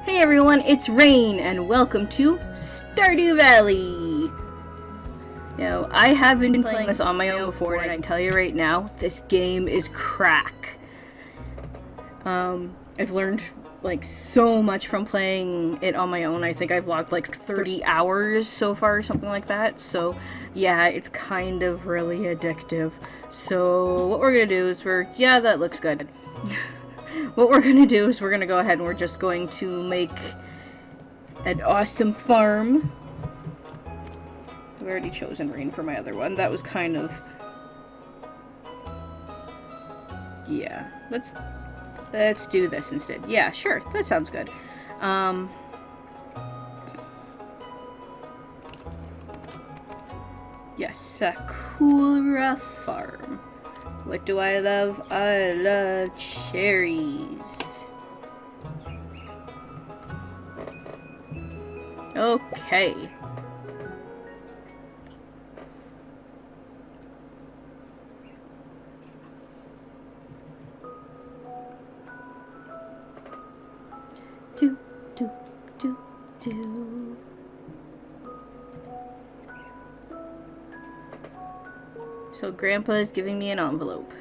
Hey everyone, it's Rain, and welcome to Stardew Valley! Now, I have been playing this on my own before, and I can tell you right now, this game is crack. I've learned, so much from playing it on my own. I think I've logged, 30 hours so far, or something like that. So, yeah, it's kind of really addictive. So, what we're gonna do is yeah, that looks good. What we're gonna do is we're gonna go ahead and we're just going to make an awesome farm. I've already chosen Rain for my other one. That was kind of... yeah. Let's do this instead. Yeah, sure. That sounds good. Yes, Sakura Farm. What do I love? I love cherries. Okay. Do, do, do, do. So Grandpa is giving me an envelope.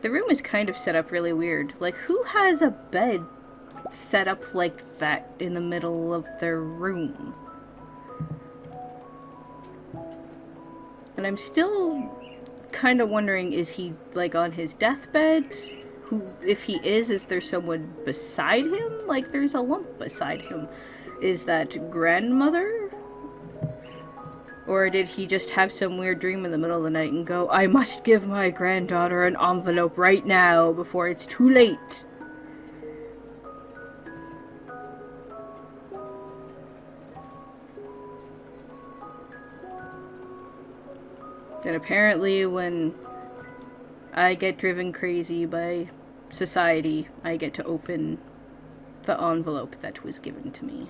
The room is kind of set up really weird. Like, who has a bed set up like that in the middle of their room? And I'm still kind of wondering, is he, on his deathbed? If he is there someone beside him? Like, there's a lump beside him. Is that grandmother? Or did he just have some weird dream in the middle of the night and go, I must give my granddaughter an envelope right now before it's too late? And apparently when I get driven crazy by society, I get to open the envelope that was given to me.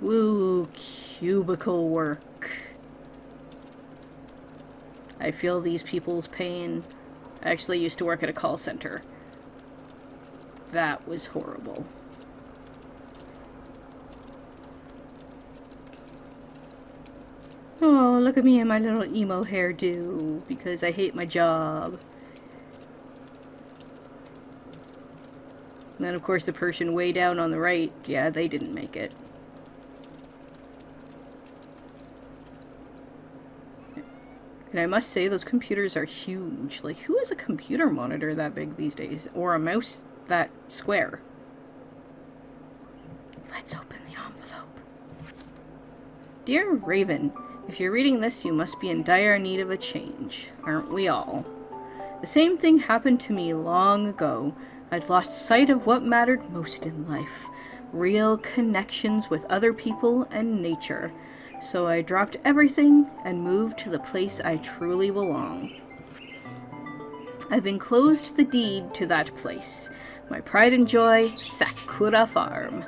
Woo, cubicle work. I feel these people's pain. I actually used to work at a call center. That was horrible. Oh, look at me and my little emo hairdo, because I hate my job. And then, of course, the person way down on the right, yeah, they didn't make it. And I must say, those computers are huge. Like, who has a computer monitor that big these days? Or a mouse that square? Let's open the envelope. Dear Raven, if you're reading this, you must be in dire need of a change. Aren't we all? The same thing happened to me long ago. I'd lost sight of what mattered most in life. Real connections with other people and nature. So I dropped everything and moved to the place I truly belong. I've enclosed the deed to that place. My pride and joy, Sakura Farm.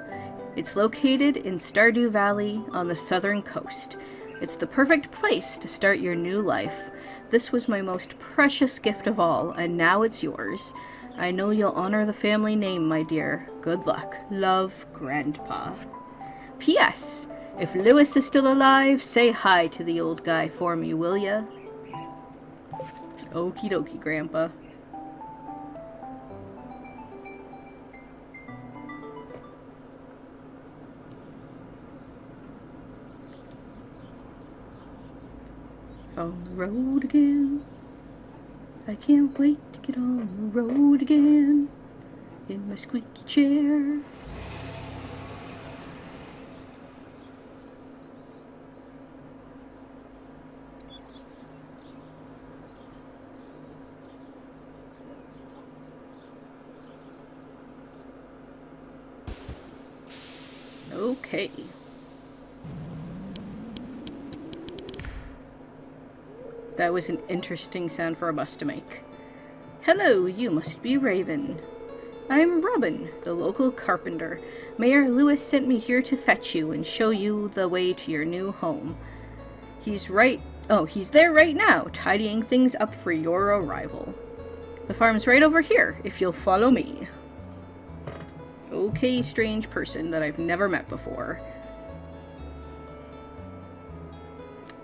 It's located in Stardew Valley on the southern coast. It's the perfect place to start your new life. This was my most precious gift of all, and now it's yours. I know you'll honor the family name, my dear. Good luck. Love, Grandpa. P.S. If Lewis is still alive, say hi to the old guy for me, will ya? Okie dokie, Grandpa. On the road again. I can't wait to get on the road again. In my squeaky chair. Okay. That was an interesting sound for a bus to make. Hello, you must be Raven. I'm Robin, the local carpenter. Mayor Lewis sent me here to fetch you and show you the way to your new home. He's there right now, tidying things up for your arrival. The farm's right over here, if you'll follow me. Okay, strange person that I've never met before.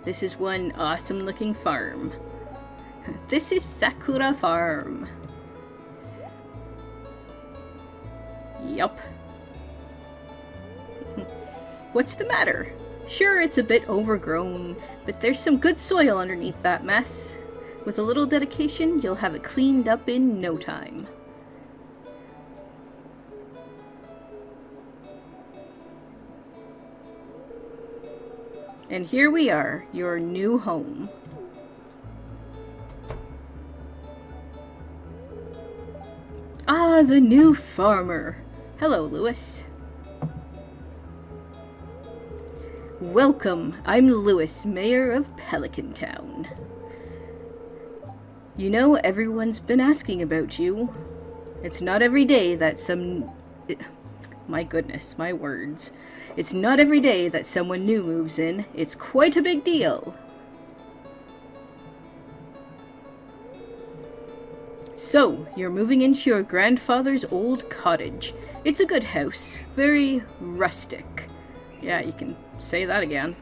This is one awesome looking farm. This is Sakura Farm. Yup. What's the matter? Sure, it's a bit overgrown, but there's some good soil underneath that mess. With a little dedication, you'll have it cleaned up in no time. And here we are, your new home. Ah, the new farmer. Hello, Lewis. Welcome, I'm Lewis, Mayor of Pelican Town. You know, everyone's been asking about you. It's not every day that my goodness, my words. It's not every day that someone new moves in. It's quite a big deal. So, you're moving into your grandfather's old cottage. It's a good house. Very rustic. Yeah, you can say that again.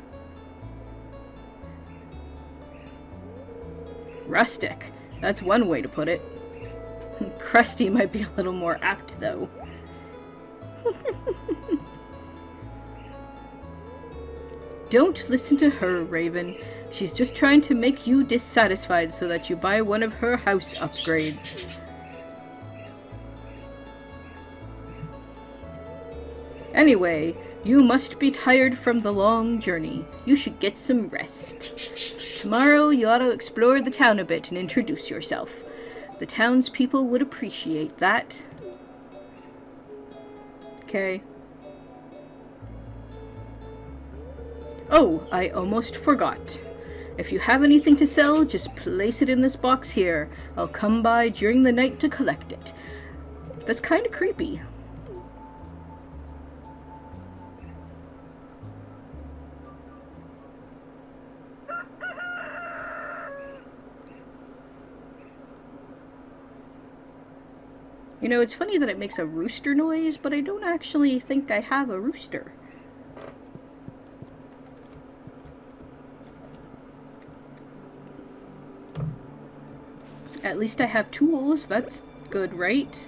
Rustic. That's one way to put it. Crusty might be a little more apt, though. Don't listen to her, Raven. She's just trying to make you dissatisfied so that you buy one of her house upgrades. Anyway, you must be tired from the long journey. You should get some rest. Tomorrow you ought to explore the town a bit and introduce yourself. The townspeople would appreciate that. Okay. Oh, I almost forgot. If you have anything to sell, just place it in this box here. I'll come by during the night to collect it. That's kind of creepy. You know, it's funny that it makes a rooster noise, but I don't actually think I have a rooster. At least I have tools. That's good, right?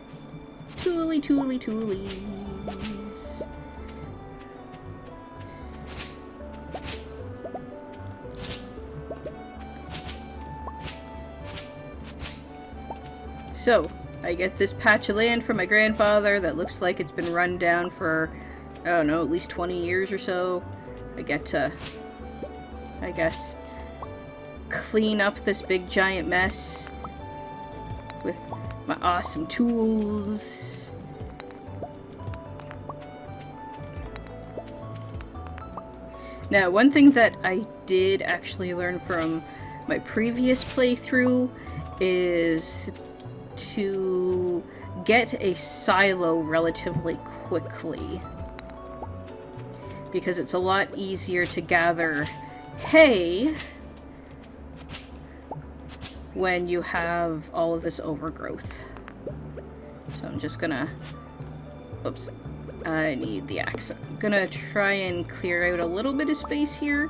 Tooly, tooly, toolies. So, I get this patch of land from my grandfather that looks like it's been run down for, I don't know, at least 20 years or so. I get to, I guess, clean up this big giant mess with my awesome tools. Now, one thing that I did actually learn from my previous playthrough is to get a silo relatively quickly, because it's a lot easier to gather hay when you have all of this overgrowth. So I'm just gonna... Oops. I need the axe. I'm gonna try and clear out a little bit of space here.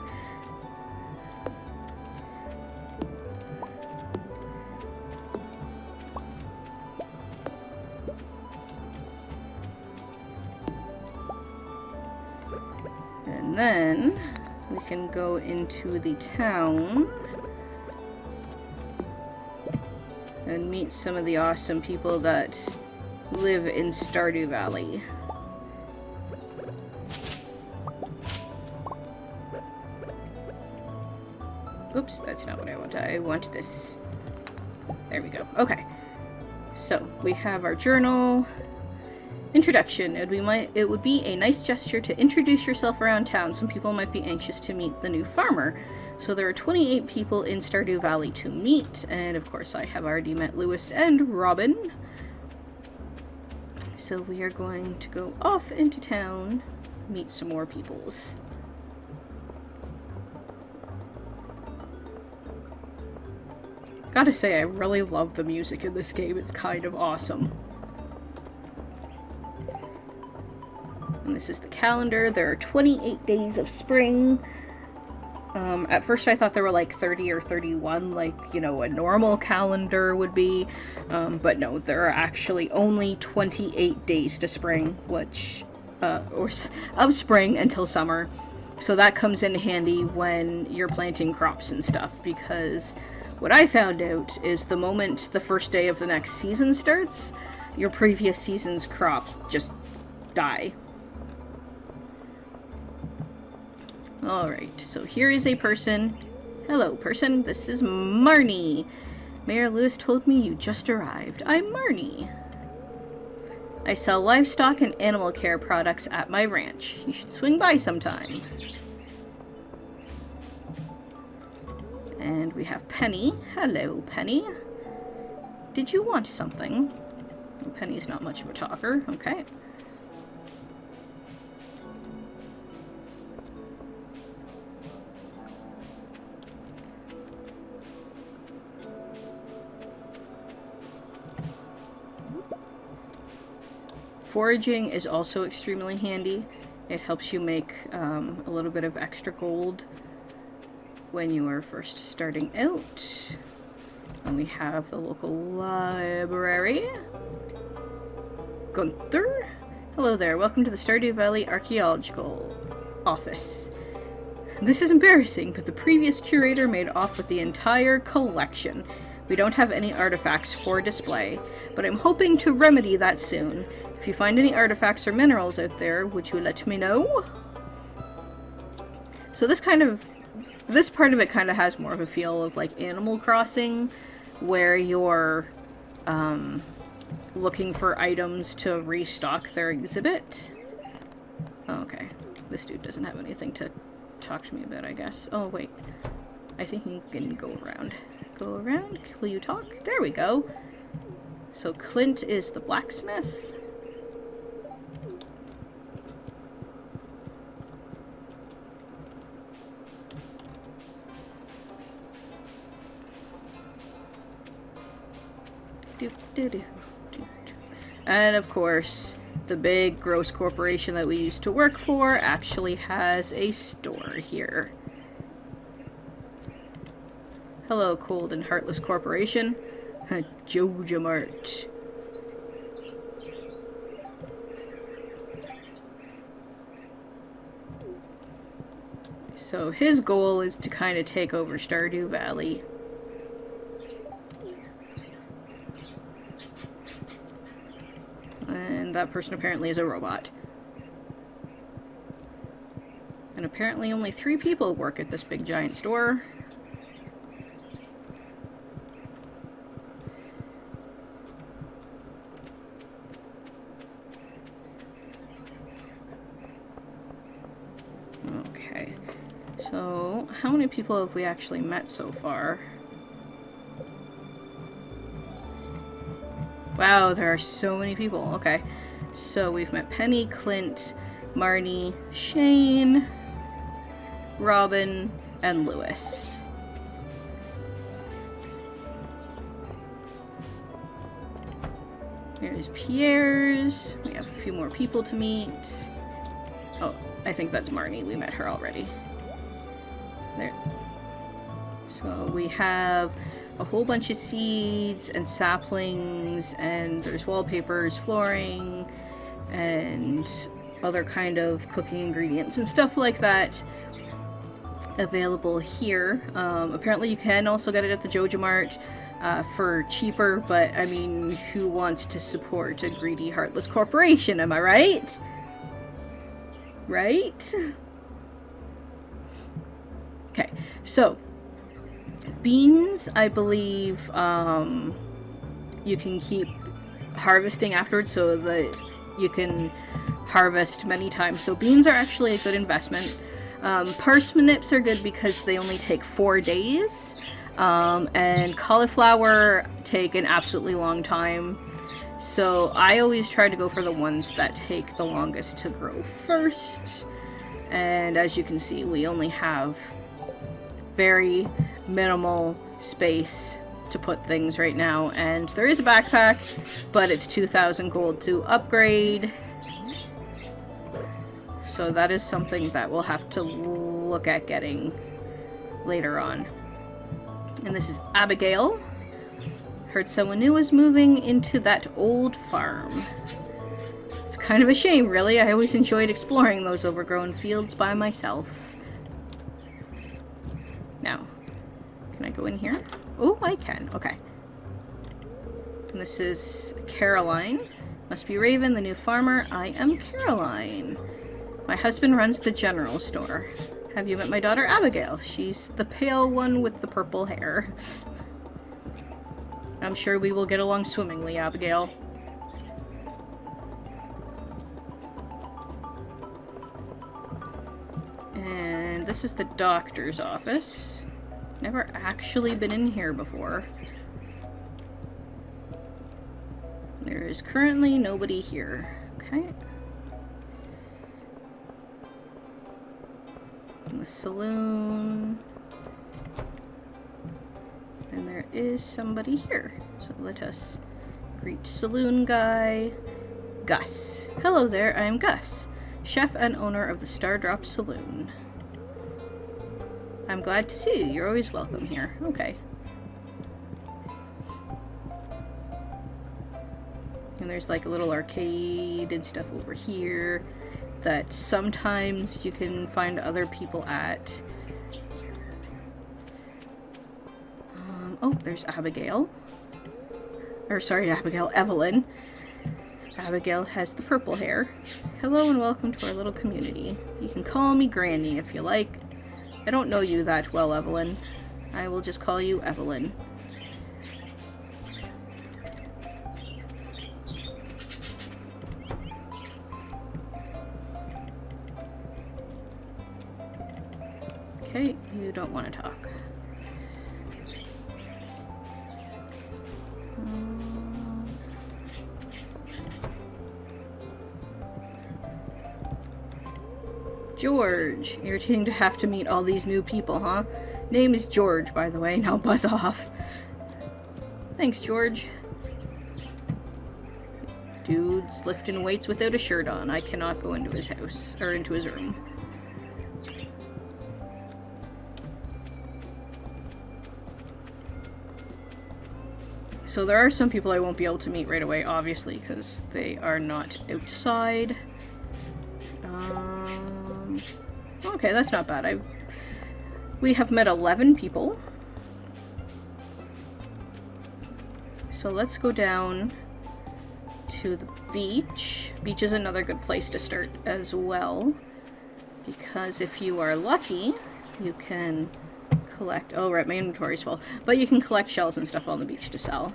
And then we can go into the town and meet some of the awesome people that live in Stardew Valley. Oops, that's not what I want. I want this. There we go. Okay. So, we have our journal. Introduction. It would be a nice gesture to introduce yourself around town. Some people might be anxious to meet the new farmer. So there are 28 people in Stardew Valley to meet, and of course I have already met Lewis and Robin. So we are going to go off into town, meet some more peoples. Gotta say, I really love the music in this game. It's kind of awesome. And this is the calendar. There are 28 days of spring. At first I thought there were like 30 or 31, like, you know, a normal calendar would be. But no, there are actually only 28 days to spring, which, of spring until summer. So that comes in handy when you're planting crops and stuff, because what I found out is the moment the first day of the next season starts, your previous season's crop just die. Alright, so here is a person. Hello, person. This is Marnie. Mayor Lewis told me you just arrived. I'm Marnie. I sell livestock and animal care products at my ranch. You should swing by sometime. And we have Penny. Hello, Penny. Did you want something? Penny's not much of a talker. Okay. Foraging is also extremely handy. It helps you make a little bit of extra gold when you are first starting out. And we have the local library. Gunther. Hello there, welcome to the Stardew Valley Archaeological Office. This is embarrassing, but the previous curator made off with the entire collection. We don't have any artifacts for display, but I'm hoping to remedy that soon. If you find any artifacts or minerals out there, would you let me know? So this part of it kind of has more of a feel of like Animal Crossing, where you're looking for items to restock their exhibit. Okay, this dude doesn't have anything to talk to me about, I guess. Oh wait, I think you can go around. Go around? Will you talk? There we go. So Clint is the blacksmith. And of course, the big gross corporation that we used to work for actually has a store here. Hello, cold and heartless corporation. Joja Mart. So his goal is to kind of take over Stardew Valley. And that person apparently is a robot. And apparently only 3 people work at this big giant store. Okay. So, how many people have we actually met so far? Wow, there are so many people. Okay. So we've met Penny, Clint, Marnie, Shane, Robin, and Lewis. There's Pierre's. We have a few more people to meet. Oh, I think that's Marnie. We met her already. There. So we have a whole bunch of seeds and saplings, and there's wallpapers, flooring, and other kind of cooking ingredients and stuff like that available here. Apparently you can also get it at the Joja Mart for cheaper, but I mean, who wants to support a greedy, heartless corporation, am I right? Right? Okay, so beans, I believe, you can keep harvesting afterwards so that you can harvest many times. So beans are actually a good investment. Parsnips are good because they only take 4 days. And cauliflower take an absolutely long time. So I always try to go for the ones that take the longest to grow first. And as you can see, we only have very minimal space to put things right now. And there is a backpack, but it's 2,000 gold to upgrade. So that is something that we'll have to look at getting later on. And this is Abigail. Heard someone new was moving into that old farm. It's kind of a shame, really. I always enjoyed exploring those overgrown fields by myself. Now, can I go in here? Oh, I can. Okay. And this is Caroline. Must be Raven, the new farmer. I am Caroline. My husband runs the general store. Have you met my daughter Abigail? She's the pale one with the purple hair. I'm sure we will get along swimmingly, Abigail. And this is the doctor's office. Never actually been in here before. There is currently nobody here. Okay. In the saloon. And there is somebody here. So let us greet saloon guy, Gus. Hello there, I am Gus, chef and owner of the Stardrop Saloon. I'm glad to see you. You're always welcome here. Okay. And there's like a little arcade and stuff over here that sometimes you can find other people at. Oh, there's Abigail. Or sorry, Abigail, Evelyn. Abigail has the purple hair. Hello and welcome to our little community. You can call me Granny if you like. I don't know you that well, Evelyn. I will just call you Evelyn. Okay, you don't want to talk. George. Irritating to have to meet all these new people, huh? Name is George, by the way. Now buzz off. Thanks, George. Dude's lifting weights without a shirt on. I cannot go into his house, or into his room. So there are some people I won't be able to meet right away, obviously, because they are not outside. Okay, that's not bad. We have met 11 people. So let's go down to the beach. Beach is another good place to start as well, because if you are lucky, you can collect... Oh, right, my inventory's full. But you can collect shells and stuff on the beach to sell.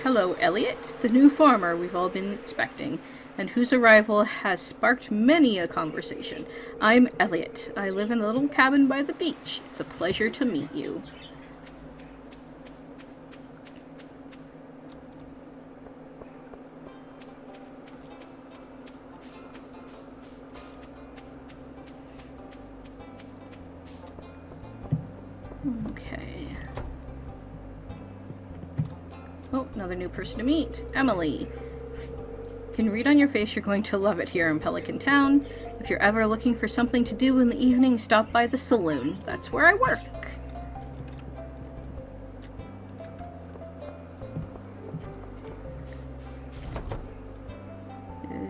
Hello, Elliot, the new farmer we've all been expecting, and whose arrival has sparked many a conversation. I'm Elliot. I live in a little cabin by the beach. It's a pleasure to meet you. Okay. Oh, another new person to meet. Emily. Can read on your face you're going to love it here in Pelican Town. If you're ever looking for something to do in the evening, stop by the saloon. That's where I work.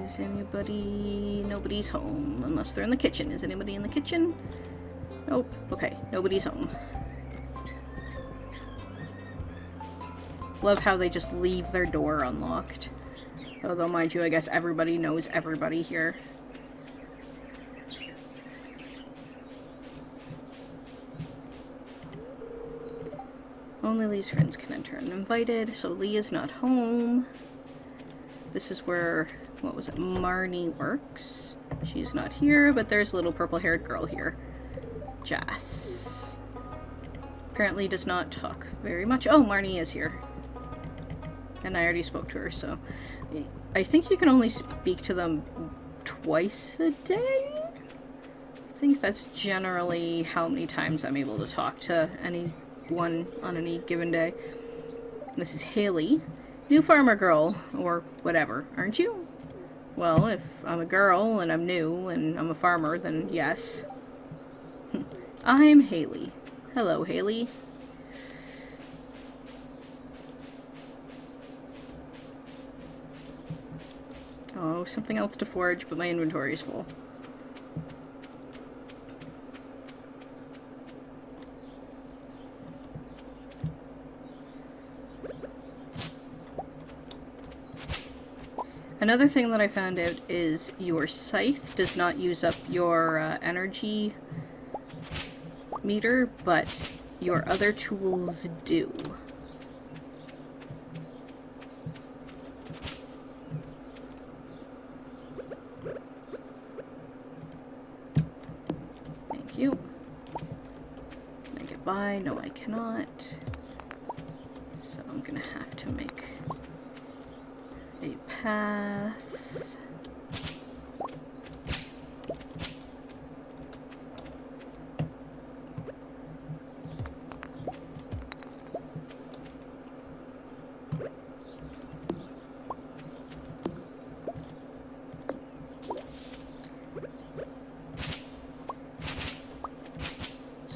Is anybody... Nobody's home, unless they're in the kitchen. Is anybody in the kitchen? Nope. Okay, nobody's home. Love how they just leave their door unlocked. Although, mind you, I guess everybody knows everybody here. Only Lee's friends can enter uninvited, so Lee is not home. This is where, what was it, Marnie works. She's not here, but there's a little purple-haired girl here. Jas. Apparently does not talk very much. Oh, Marnie is here. And I already spoke to her, so... I think you can only speak to them twice a day? I think that's generally how many times I'm able to talk to anyone on any given day. This is Haley, new farmer girl, or whatever, aren't you? Well, if I'm a girl and I'm new and I'm a farmer, then yes. I'm Haley. Hello, Haley. Oh, something else to forage, but my inventory is full. Another thing that I found out is your scythe does not use up your energy meter, but your other tools do. Thank you. Can I get by? No, I cannot. So I'm gonna have to make a path.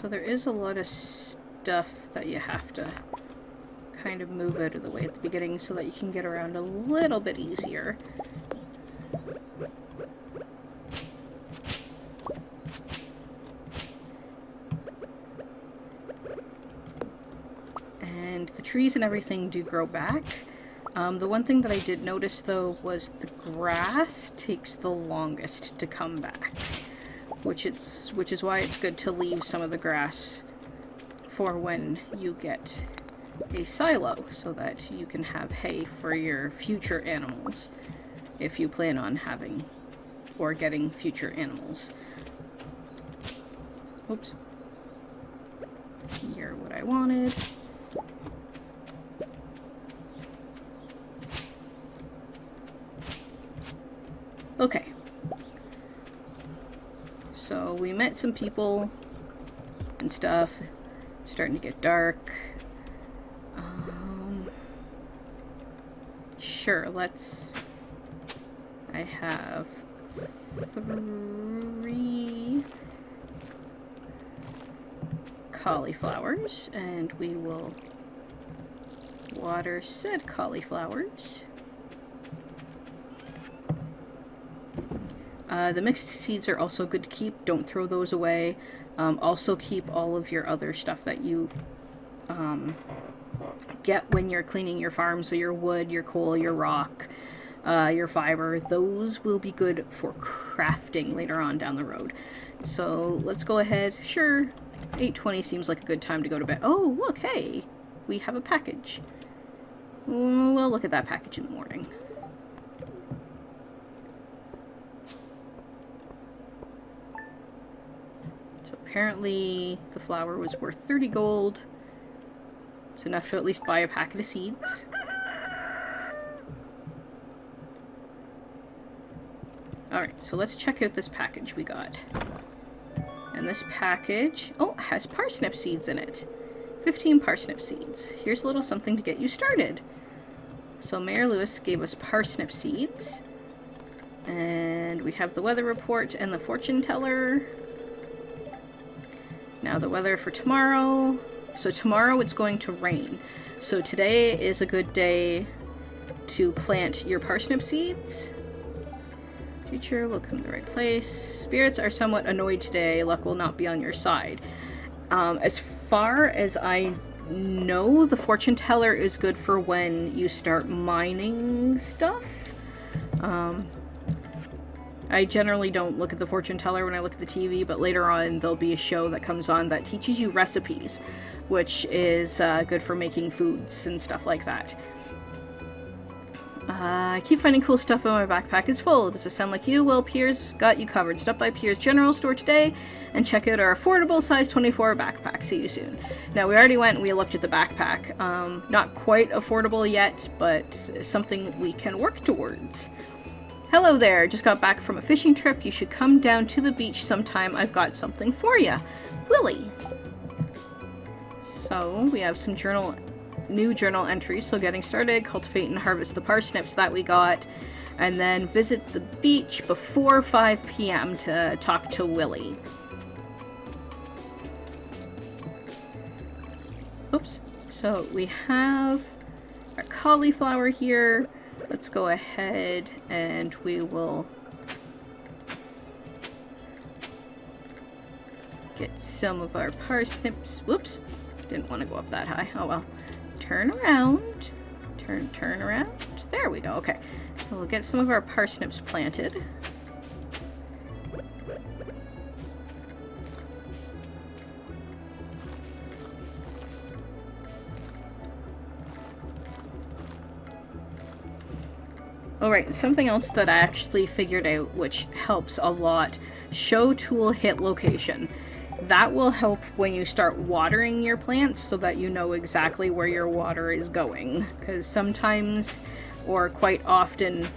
So there is a lot of stuff that you have to kind of move out of the way at the beginning so that you can get around a little bit easier. And the trees and everything do grow back. The one thing that I did notice though was the grass takes the longest to come back, which is why it's good to leave some of the grass for when you get a silo, so that you can have hay for your future animals, if you plan on having or getting future animals. Oops. You're what I wanted. Okay. So we met some people and stuff. It's starting to get dark. Sure, let's... I have 3 cauliflowers, and we will water said cauliflowers. The mixed seeds are also good to keep. Don't throw those away. Also keep all of your other stuff that you get when you're cleaning your farm, so your wood, your coal, your rock, your fiber. Those will be good for crafting later on down the road. So let's go ahead. Sure, 8:20 seems like a good time to go to bed. Oh, look, hey, we have a package. We'll look at that package in the morning. So apparently the flour was worth 30 gold. It's enough to at least buy a packet of seeds. Alright, so let's check out this package we got. And this package, oh, has parsnip seeds in it. 15 parsnip seeds. Here's a little something to get you started. So Mayor Lewis gave us parsnip seeds. And we have the weather report and the fortune teller. Now the weather for tomorrow. So tomorrow it's going to rain. So today is a good day to plant your parsnip seeds. Future will come to the right place. Spirits are somewhat annoyed today. Luck will not be on your side. As far as I know, the fortune teller is good for when you start mining stuff. I generally don't look at the fortune teller when I look at the TV, but later on there'll be a show that comes on that teaches you recipes, which is good for making foods and stuff like that. I keep finding cool stuff, but my backpack is full. Does it sound like you? Well, Pierre's got you covered. Stop by Pierre's General Store today and check out our affordable size 24 backpack. See you soon. Now, we already went and we looked at the backpack. Not quite affordable yet, but something we can work towards. Hello there, just got back from a fishing trip. You should come down to the beach sometime. I've got something for you. Willie. So, we have some new journal entries. So, getting started, cultivate and harvest the parsnips that we got, and then visit the beach before 5 p.m. to talk to Willie. Oops. So, we have our cauliflower here. Let's go ahead and we will get some of our parsnips. Whoops. Didn't want to go up that high. Oh well. Turn around. Turn around. There we go. Okay. So we'll get some of our parsnips planted. Alright, something else that I actually figured out, which helps a lot. Show tool hit location. That will help when you start watering your plants so that you know exactly where your water is going. Because sometimes, or quite often,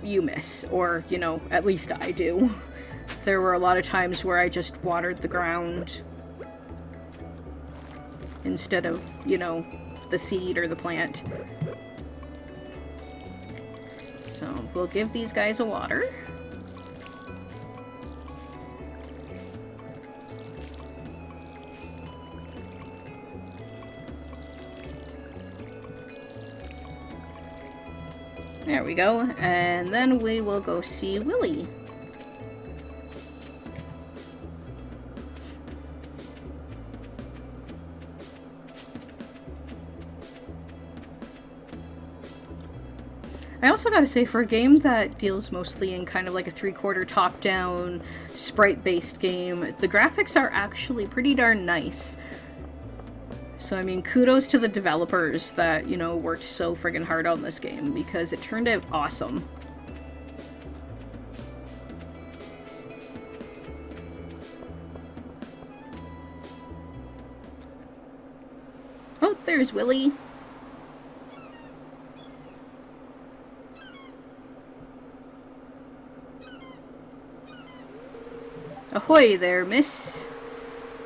you miss. Or, you know, at least I do. There were a lot of times where I just watered the ground instead of, you know, the seed or the plant. So we'll give these guys a water. There we go. And then we will go see Willie. I also gotta say, for a game that deals mostly in kind of like a three-quarter top-down, sprite-based game, the graphics are actually pretty darn nice. So, I mean, kudos to the developers that, you know, worked so friggin' hard on this game, because it turned out awesome. Oh, there's Willie. Ahoy there, miss.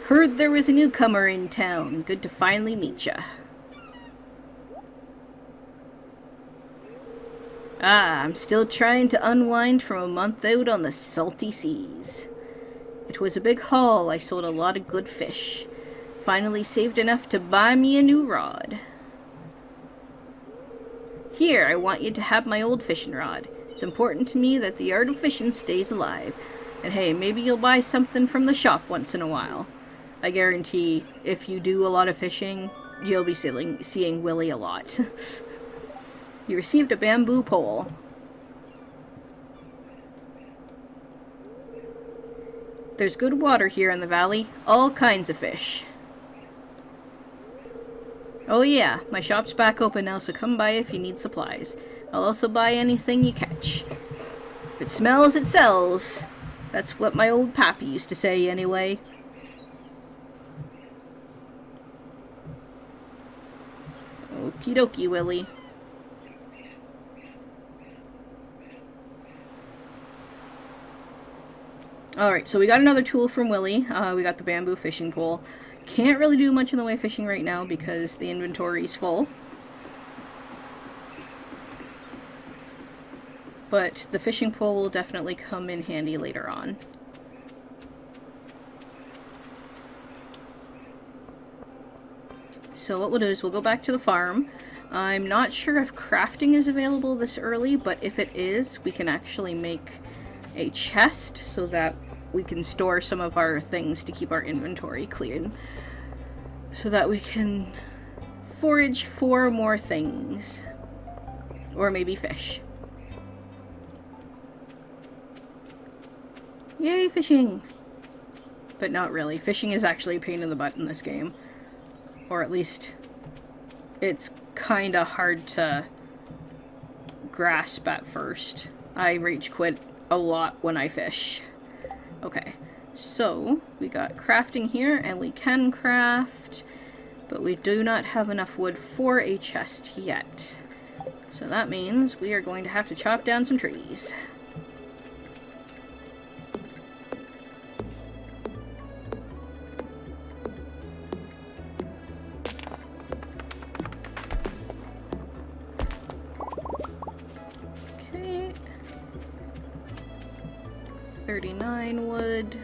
Heard there was a newcomer in town. Good to finally meet ya. Ah, I'm still trying to unwind from a month out on the salty seas. It was a big haul. I sold a lot of good fish. Finally saved enough to buy me a new rod. Here, I want you to have my old fishing rod. It's important to me that the art of fishing stays alive. And hey, maybe you'll buy something from the shop once in a while. I guarantee, if you do a lot of fishing, you'll be seeing Willie a lot. You received a bamboo pole. There's good water here in the valley. All kinds of fish. Oh yeah, my shop's back open now, so come by if you need supplies. I'll also buy anything you catch. If it smells, it sells. That's what my old pappy used to say, anyway. Okie dokie, Willie. Alright, so we got another tool from Willie. We got the bamboo fishing pole. Can't really do much in the way of fishing right now because the inventory's full. But the fishing pole will definitely come in handy later on. So what we'll do is we'll go back to the farm. I'm not sure if crafting is available this early, but if it is, we can actually make a chest so that we can store some of our things to keep our inventory clean. So that we can forage for more things. Or maybe fish. Yay, fishing! But not really. Fishing is actually a pain in the butt in this game. Or at least, it's kinda hard to grasp at first. I rage quit a lot when I fish. Okay, so we got crafting here, and we can craft, but we do not have enough wood for a chest yet. So that means we are going to have to chop down some trees. Okay. 39 wood.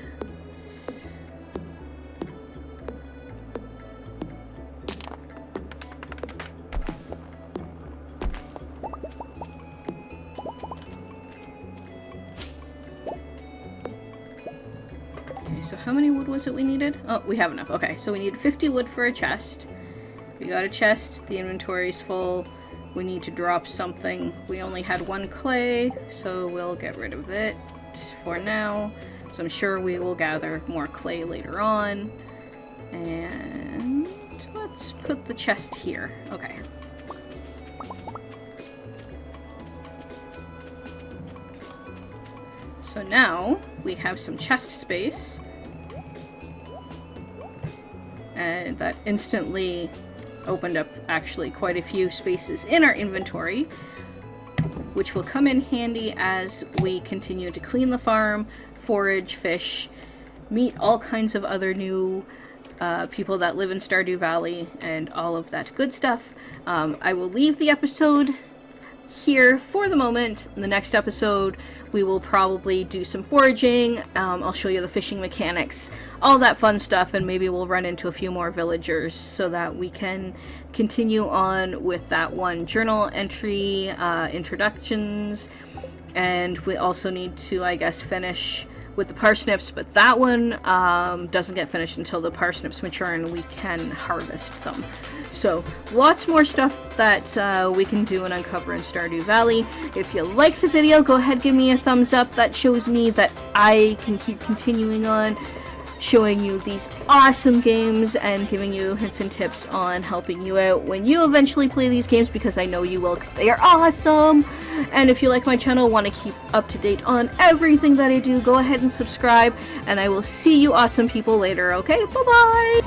So how many wood was it we needed? Oh, we have enough. Okay, so we need 50 wood for a chest. We got a chest. The inventory's full. We need to drop something. We only had 1 clay, so we'll get rid of it for now. So I'm sure we will gather more clay later on. And let's put the chest here. Okay. So now we have some chest space. And that instantly opened up actually quite a few spaces in our inventory, which will come in handy as we continue to clean the farm, forage, fish, meet all kinds of other new people that live in Stardew Valley, and all of that good stuff. I will leave the episode here for the moment. In the next episode, we will probably do some foraging. I'll show you the fishing mechanics, all that fun stuff, and maybe we'll run into a few more villagers so that we can continue on with that one journal entry, introductions, and we also need to, I guess, finish with the parsnips, but that one doesn't get finished until the parsnips mature and we can harvest them. So lots more stuff that we can do and uncover in Stardew Valley. If you liked the video, go ahead, give me a thumbs up. That shows me that I can keep continuing on showing you these awesome games and giving you hints and tips on helping you out when you eventually play these games, because I know you will, because they are awesome. And if you like my channel, want to keep up to date on everything that I do, go ahead and subscribe, and I will see you awesome people later, okay? Bye-bye!